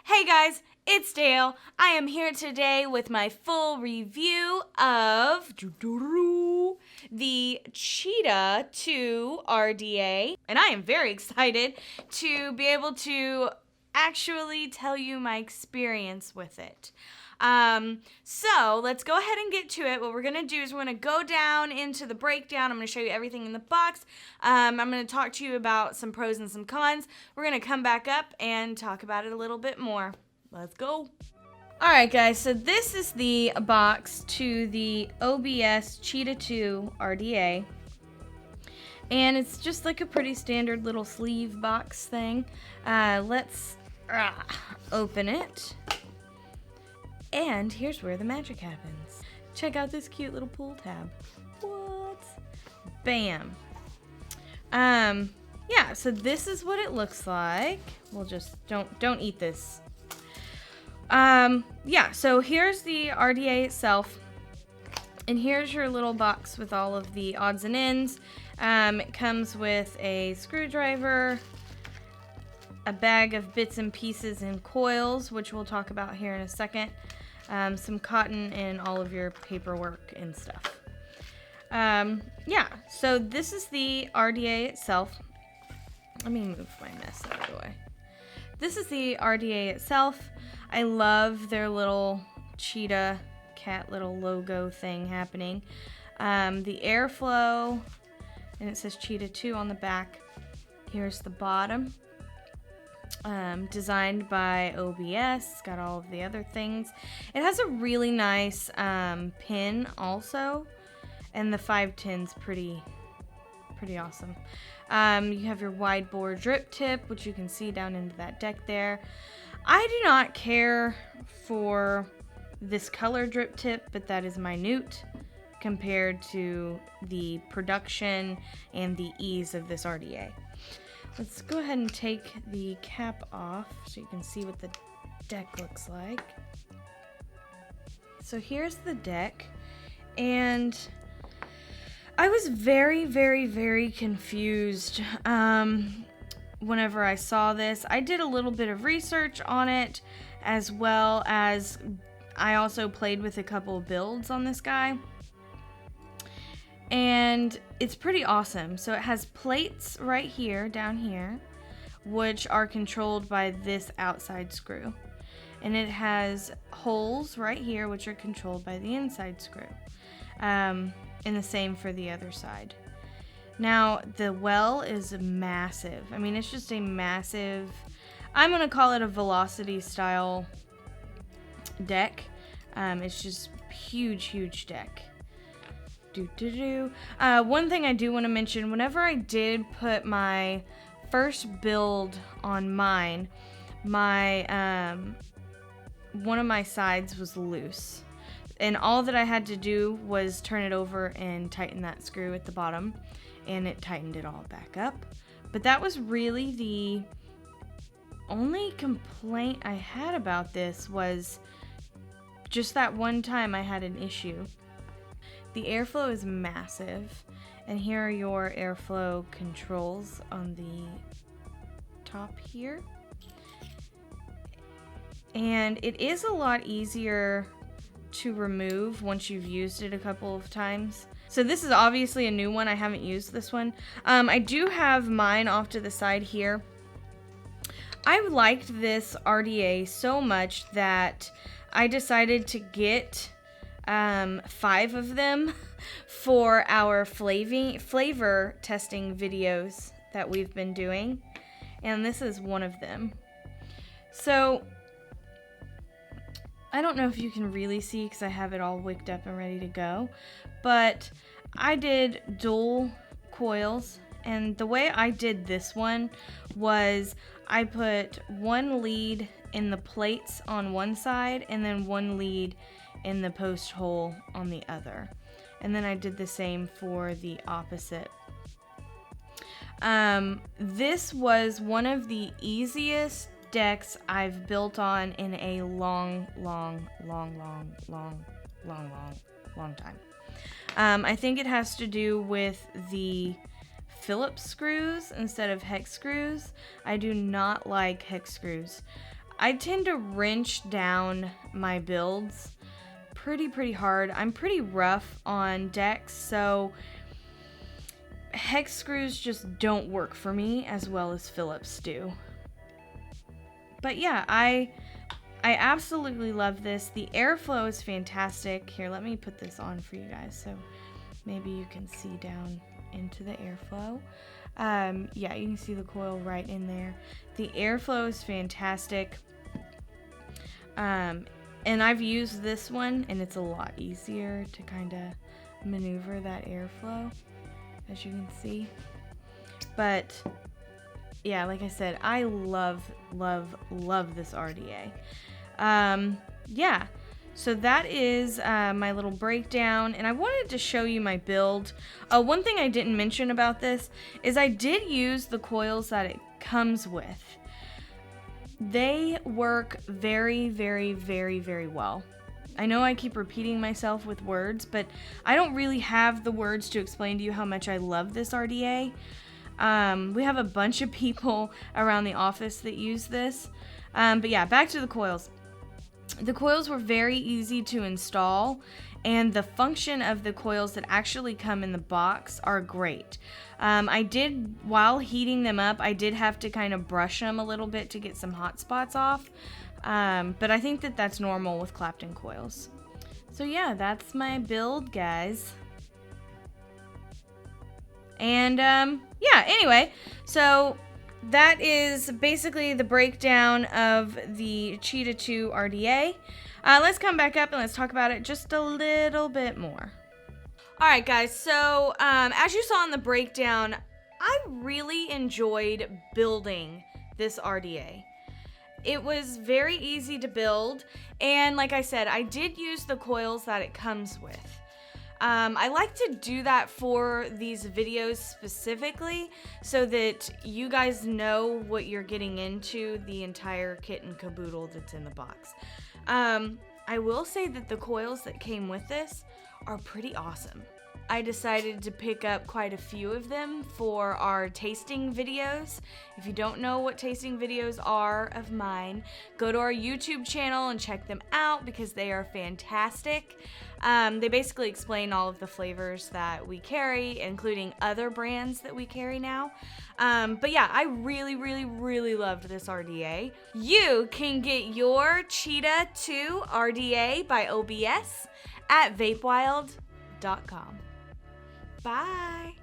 Hey guys, it's Dale. I am here today with my full review of the Cheetah II RDA, and I am very excited to be able to actually tell you my experience with it. So let's go ahead and get to it. What we're going to do is we're going to go down into the breakdown. I'm going to show you everything in the box. I'm going to talk to you about some pros and some cons. We're going to come back up and talk about it a little bit more. Let's go. Alright guys, so this is the box to the OBS Cheetah II RDA. And it's just like a pretty standard little sleeve box thing. Let's open it. And here's where the magic happens. Check out this cute little pull tab. What? Bam. Yeah, so this is what it looks like. We'll just don't eat this. Yeah, so here's the RDA itself. And here's your little box with all of the odds and ends. It comes with a screwdriver, a bag of bits and pieces and coils, which we'll talk about here in a second. Some cotton and all of your paperwork and stuff. Yeah, so this is the RDA itself. Let me move my mess out of the way. This is the RDA itself. I love their little cheetah cat little logo thing happening. The airflow, and it says Cheetah 2 on the back. Here's the bottom. Designed by OBS. It's got all of the other things. It has a really nice pin also, and the 510's pretty awesome. You have your wide bore drip tip, which you can see down into that deck there. I do not care for this color drip tip, but that is minute compared to the production and the ease of this RDA. Let's go ahead and take the cap off so you can see what the deck looks like. So here's the deck, and I was very confused whenever I saw this. I did a little bit of research on it, as well as I also played with a couple of builds on this guy. And it's pretty awesome. So it has plates right here, down here, which are controlled by this outside screw. And it has holes right here, which are controlled by the inside screw. And the same for the other side. Now, the well is massive. I mean, it's just a massive, I'm going to call it a velocity style deck. It's just huge deck. One thing I do want to mention, whenever I did put my first build on mine, my one of my sides was loose, and all that I had to do was turn it over and tighten that screw at the bottom, and it tightened it all back up. But that was really the only complaint I had about this, was just that one time I had an issue. The airflow is massive, and here are your airflow controls on the top here. And it is a lot easier to remove once you've used it a couple of times. So this is obviously a new one. I haven't used this one. I do have mine off to the side here. I liked this RDA so much that I decided to get 5 of them for our flavor testing videos that we've been doing, and this is one of them. So I don't know if you can really see because I have it all wicked up and ready to go, but I did dual coils, and the way I did this one was I put one lead in the plates on one side and then one lead in the post hole on the other. And then I did the same for the opposite. This was one of the easiest decks I've built on in a long time. I think it has to do with the Phillips screws instead of hex screws. I do not like hex screws. I tend to wrench down my builds pretty hard. I'm pretty rough on decks, so hex screws just don't work for me as well as Phillips do. But yeah, I absolutely love this. The airflow is fantastic. Here, let me put this on for you guys so maybe you can see down into the airflow. Yeah, you can see the coil right in there. The airflow is fantastic. And I've used this one, and it's a lot easier to kind of maneuver that airflow, as you can see. But yeah, like I said, I love this RDA. Yeah, so that is my little breakdown, and I wanted to show you my build. One thing I didn't mention about this is I did use the coils that it comes with. They work very well. I know I keep repeating myself with words, but I don't really have the words to explain to you how much I love this RDA. We have a bunch of people around the office that use this. But yeah, back to the coils. The coils were very easy to install, and the function of the coils that actually come in the box are great. I did, while heating them up, I did have to kind of brush them a little bit to get some hot spots off. But I think that that's normal with Clapton coils. So yeah, that's my build, guys. And yeah, anyway, so that is basically the breakdown of the Cheetah II RDA. Let's come back up and let's talk about it just a little bit more. Alright guys, so as you saw in the breakdown, I really enjoyed building this RDA. It was very easy to build, and like I said, I did use the coils that it comes with. I like to do that for these videos specifically so that you guys know what you're getting into, the entire kit and caboodle that's in the box. I will say that the coils that came with this are pretty awesome. I decided to pick up quite a few of them for our tasting videos. If you don't know what tasting videos are of mine, go to our YouTube channel and check them out because they are fantastic. They basically explain all of the flavors that we carry, including other brands that we carry now. But yeah, I really loved this RDA. You can get your Cheetah II RDA by OBS at vapewild.com. Bye.